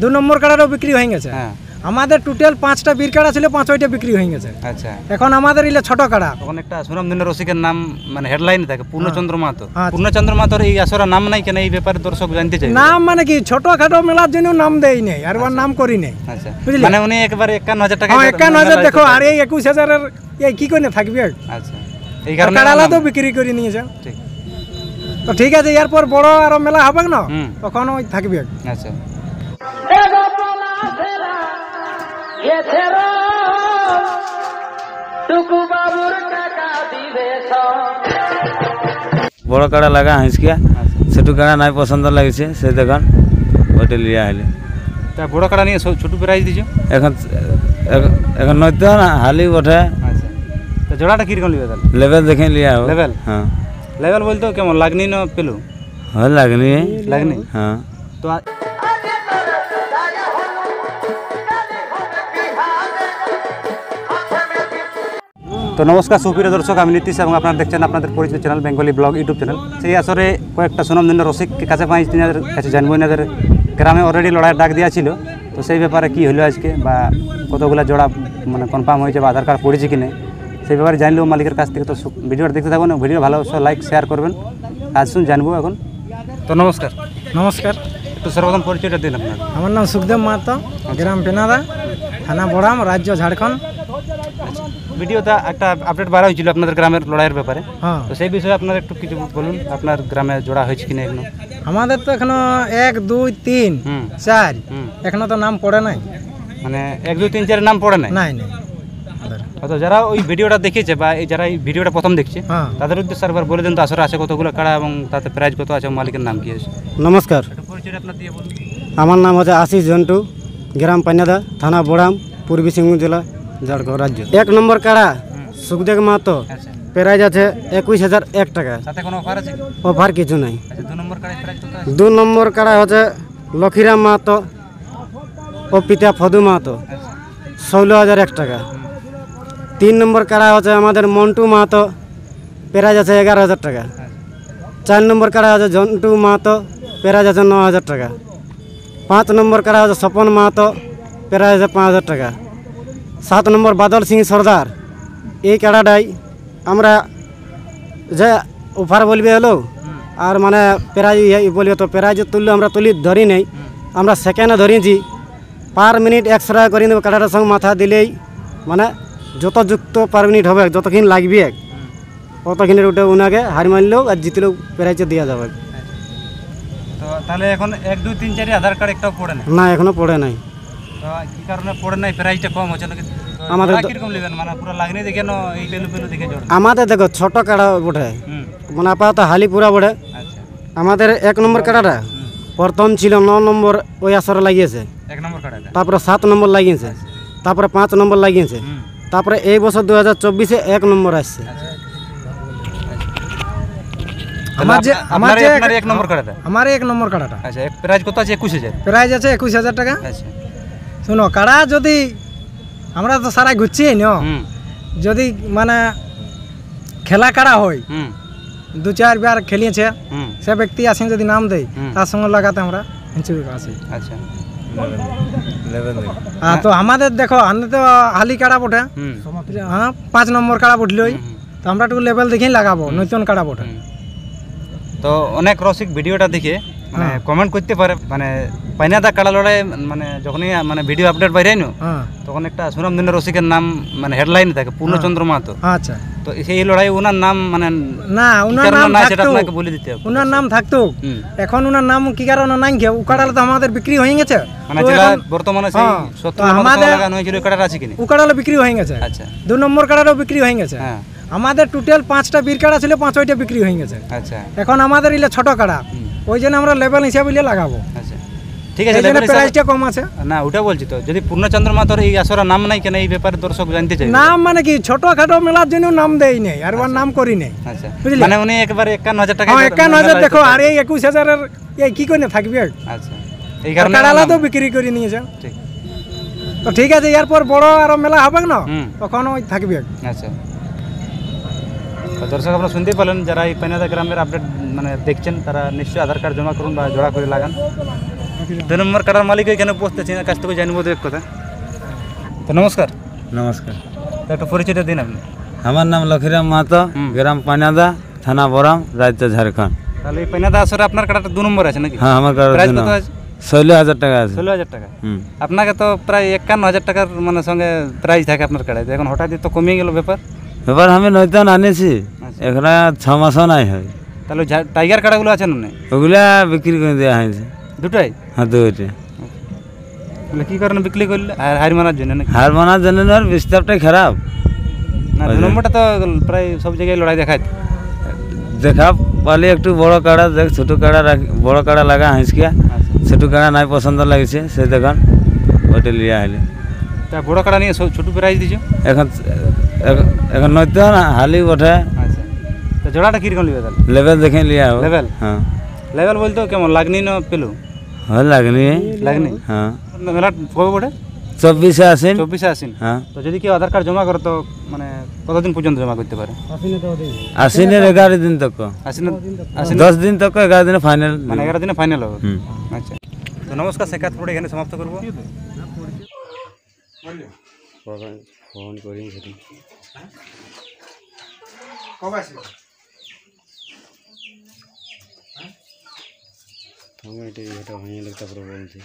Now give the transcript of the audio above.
2 নম্বর কাড়ারও বিক্রি হয়ে গেছে। হ্যাঁ আমাদের টোটাল 5টা বীর কাড়া ছিল, 5টা বিক্রি হয়ে গেছে। আচ্ছা এখন আমাদের ইলে ছোট কাড়া। তখন একটা সুনামধন্য রসিকের নাম মানে হেডলাইন থাকে পূর্ণচন্দ্র মাহাতো। হ্যাঁ। পূর্ণচন্দ্র মাহাতোর এই আসরে নাম নাই কেন, এই ব্যাপারে দর্শক জানতে চাই। নাম মানে কি ছোটখাটো মেলার জন্য নাম দেই নেই, আর ওর নাম করি নেই। আচ্ছা বুঝলি? মানে উনি একবারে 51,000 টাকা। হ্যাঁ 51,000 দেখো, আর এই 21,000-এর এই কি করে থাকবে? আচ্ছা এই কারণে কাড়ালা তো বিক্রি করে নিয়েছে। ঠিক। তো ঠিক আছে, এরপর বড় আরো মেলা হবে না, হুম। তখন ওই থাকবে। আচ্ছা বড় কাড়া লাগা হাঁসকিয়া, ছোট কাড়া নাই পছন্দ লাগছে, সে দেখুন ওইটা লিয়া হলে। তা বড় কাড়া নিয়ে ছোট প্রাইজ দিছো এখন এখন নয়তো না হালি ওঠে। আচ্ছা তো জোড়াটা কিরকম নিবে তাহলে? লেভেল দেখে লিয়া হবে। লেভেল? হ্যাঁ লেভেল বলতে কেমন লাগনি না পেলু? হয় লাগনি। লাগনি? হ্যাঁ তো তো নমস্কার সুপ্রিয় দর্শক, আমি নীতিশ এবং আপনারা দেখছেন আপনাদের পরিচিত channel Bengali blog YouTube channel. সেই আসরে কয়েকটা সুনামধন্য রসিককে কাছে পাই, তিনাদের কাছে জানবো এনাদের গ্রামে অলরেডি লড়াইয়ের ডাক দেওয়া ছিল। তো সেই ব্যাপারে কী হলো আজকে, বা কতগুলো জোড়া মানে কনফার্ম হয়েছে, বা আধার কার্ড পড়েছে কি নেই, সেই ব্যাপারে জানলেও মালিকের কাছ থেকে। তো ভিডিওটা দেখতে থাকুন, ভিডিও ভালো লাইক শেয়ার করবেন। আসুন জানবো এখন। তো নমস্কার। নমস্কার। একটু সর্বপ্রথম পরিচয়টা দিন আপনার। আমার নাম সুখদেব মাহাতো, গ্রাম পেনাদা, থানা বড়াম, রাজ্য ঝাড়খণ্ড। ভিডিওটা একটা আপডেট বার হয়েছিল আপনাদের গ্রামের লড়াইয়ের ব্যাপারে। হ্যাঁ, তো সেই বিষয়ে আপনার একটু কিছু বলুন, আপনার গ্রামে জোড়া হয়েছে কিনা এখনো? আমাদের তো এখনো 1, 2, 3, 4 এখনো তো নাম পড়ে নাই। মানে 1, 2, 3, 4 নাম পড়ে নাই? নাই নাই। তো যারা ওই ভিডিওটা দেখেছে বা এই যারা এই ভিডিওটা প্রথম দেখছে, হ্যাঁ, তাদের উদ্দেশ্যে একবার বলে দেন তো আসরে আছে কতগুলো কাড়া এবং তাতে প্রাইজ কত আছে, মালিকের নাম কি আছে? নমস্কার, একটু পরিচয় আপনার দিয়ে বলুন। আমার নাম হচ্ছে আশিস জন্টু, গ্রাম পান্নাদা, থানা বোড়াম, পূর্বী সিংভূম জেলা, ঝাড়খণ্ড রাজ্য। 1 নম্বর কাড়া সুখদেব মাহাতো, আচ্ছা প্রাইজ আছে 21,001 টাকা। সাথে কোনো অফার আছে? অফার কিছু নাই। আচ্ছা 2 নম্বর কাড়া প্রাইজ কত আছে? 2 নম্বর কাড়া হচ্ছে লক্ষীরাম মাহাতো ও পিতা ফদু মাহাতো, 16,001 টাকা। 3 নম্বর কাড়া হচ্ছে আমাদের মন্টু মাহাতো, প্রাইজ আছে 11,000 টাকা। 4 নম্বর কাড়া আছে জন্টু মাহাতো, প্রাইজ আছে 9,000 টাকা। 5 নম্বর কাড়া আছে স্বপন মাহাতো, প্রাইজ আছে 5,000 টাকা। 7 নম্বর বাদল সিং সর্দার, এই কাড়াটাই আমরা যে অফার বলবে হলো, আর মানে প্রাইজ বলবে, তো প্রাইজ তুললে আমরা ধরি নেই, আমরা সেকেন্ডে ধরিয়েছি। পার মিনিট 100 টাকা করে নেব, কাড়াটার সঙ্গে মাথা দিলেই মানে যত যুক্ত পার মিনিট হবে, যতক্ষণ লাগবে অতক্ষণের ওটা ওনাকে হার মারলেও আর জিতলেও প্রাইজে দেওয়া যাবে। তো তাহলে এখন 1, 2, 3, 4 আধার কার্ড একটাও পড়ে না? না, এখনো পড়ে নাই। তো কি কারণে পড়ে নাই? প্রাইসটা কম হচ্ছে নাকি? আমাদের কিরকম নেবেন, মানে পুরো লাগনি দেখে না এই পেলু পেলু দেখে জোর? আমাদের দেখো ছোট কাড়া বটে, মানে আপাতত হালিপুরা বটে। আচ্ছা আমাদের 1 নম্বর কাড়াটা প্রথম ছিল 9 নম্বর ওই আসরে লাগিয়েছে, 1 নম্বর কাড়াটা। তারপরে 7 নম্বর লাগিয়েছে, তারপরে 5 নম্বর লাগিয়েছে, তারপরে এই বছর 2024-এ 1 নম্বর আসছে। আমার যে আপনার 1 নম্বর কাড়াটা? আমার 1 নম্বর কাড়াটা। আচ্ছা প্রাইস কত আছে? 21,000 প্রাইজ আছে 21,000 টাকা। আচ্ছা শুনো, কাড়া যদি আমরা তো সারা ঘুরছি না, যদি মানে খেলা কাড়া হয়, 2-4 বার খেলিয়েছে, সে ব্যক্তি আসেন যদি নাম দেয়, তার সঙ্গে লাগাতে আমরা আসি। আচ্ছা হ্যাঁ, তো আমাদের দেখো আমি তো হালি কাড়া বটে, হ্যাঁ 5 নম্বর কাড়া বটলই, তো আমরা একটু লেভেল দেখেই লাগাবো, নতুন কাড়া বটে। তো অনেক রসিক ভিডিওটা দেখে মানে কমেন্ট করতে পারে, মানে পাইনাদা কাড়া লড়াই মানে যখনই মানে ভিডিও আপডেট বাইরে না, তখন একটা সুনামধন্য রসিকের নাম মানে হেডলাইন থাকে পূর্ণচন্দ্র মাহাতো। আচ্ছা, তো সেই লড়াই ওনার নাম মানে না, ওনার নাম সেটা আপনাকে বলে দিতে হবে। ওনার নাম থাকতো, এখন ওনার নাম কি কারণে নাই কেউ, উকাড়ালে তো আমাদের বিক্রি হয়ে গেছে। মানে যেটা বর্তমানে সেই 70 নম্বর লাগানো হয়েছিল ওই কাড়াটা আছে কিনা? উকাড়ালে বিক্রি হয়ে গেছে। আচ্ছা 2 নম্বর কাড়ারও বিক্রি হয়ে গেছে। হ্যাঁ, আমাদের টোটাল 5টা বীর কাড়া ছিল, 5টা বিক্রি হয়ে গেছে। আচ্ছা এখন আমাদের ইলে ছোট কাড়া, ওই জন্য আমরা লেভেল হিসাবে লাগাবো। আচ্ছা ঠিক আছে, প্রাইসটা কম আছে। না ওটা বলছি তো, যদি পূর্ণচন্দ্র মাহাতোর এই আসরে নাম নাই কেন, এই ব্যাপারে দর্শক জানতে চাই। নাম মানে কি ছোটখাটো মেলার জন্য নাম দেই নেই, আর ওর নাম করি নেই। আচ্ছা বুঝলি? মানে উনি একবারে 51,000 টাকা। হ্যাঁ 51,000 দেখো, আর এই 21,000-এর এই কি করে থাকবে? আচ্ছা এই কারণে কাড়ালা তো বিক্রি করে নিয়েছে। ঠিক। তো ঠিক আছে, এরপর বড় আরো মেলা হবে না, তখন ওই থাকবে। আচ্ছা তো দর্শক আপনারা শুনতেই পেলেন, যারা এই পাইনাদা গ্রামের আপডেট মানে দেখছেন, তারা নিশ্চয়ই আধার কার্ড জমা করুন বা জোড়া করে লাগান। 2 নম্বর কাড়ার মালিক এখানে উপস্থিত আছেন, কাছ থেকে জানবো দু এক কথা। তো নমস্কার, নমস্কার। তো একটু পরিচয়টা দিন আপনি। আমার নাম লক্ষীরাম মাহাতো, গ্রাম পানাদা, থানা বরাম, রাজ্য ঝাড়খণ্ড। তাহলে এই পেনাদা আসরে আপনার কাড়াটা 2 নম্বর আছে নাকি? হ্যাঁ, আমার প্রাইস কত আছে? 16,000 টাকা আছে। 16,000 টাকা। হুম। আপনাকে তো প্রায় 51,000 টাকার মানে সঙ্গে প্রাইস থাকে আপনার কাড়ায়, এখন হঠাৎ তো কমিয়ে গেল ব্যাপার। এবার আমি নয়তন আনিছি, এখানে 6 মাসও নাই হয়। তাহলে টাইগার কাড়াগুলো আছে না? ওগুলা বিক্রি করে দেওয়া হয়েছে। দুটাই? হ্যাঁ, দুইটা। তাহলে কি কারণে বিক্রি করলে? হার মানার জন্য নাকি? হার মানার জন্য না, বিস্তারটাই খারাপ। না, 2 নম্বরটা তো প্রায় সব জায়গায় লড়াই দেখায়। দেখা পালি একটু বড় কাড়া দেখ, ছোট কাড়া বড় কাড়া লাগা হাঁসকিয়া, ছোট কাড়া নাই পছন্দ লাগছে, সে দেখান ওইটা লিয়া হলে। তা বড় কাড়া নিয়ে ছোট প্রাইস দিছো এখন এখন নয়তন হালি ওঠে। আচ্ছা, তো জোড়াটা কিরকম লিবে তাহলে? লেভেল দেখে লিয়া হবে। লেভেল? হ্যাঁ। লেভেল বলতে কেমন, লাগনি না পেলু? হয় লাগনি। লাগনি? হ্যাঁ। মেলা কবে পড়ে? 24-এ আসেন। 24-এ আসেন। হ্যাঁ। তো যদি কেউ আধার কার্ড জমা করে তো মানে কতদিন পর্যন্ত জমা করতে পারে? আশ্বিনের 11 দিন তক, আসেন 10 দিন তক, 11 দিনে ফাইনাল। মানে 11 দিনে ফাইনাল হবে। হুম। আচ্ছা, তো নমস্কার, সাক্ষাৎ পড়ে এখানে সমাপ্ত করবো। ফোন করি এটা হয়ে গেলে তারপরে বলছি।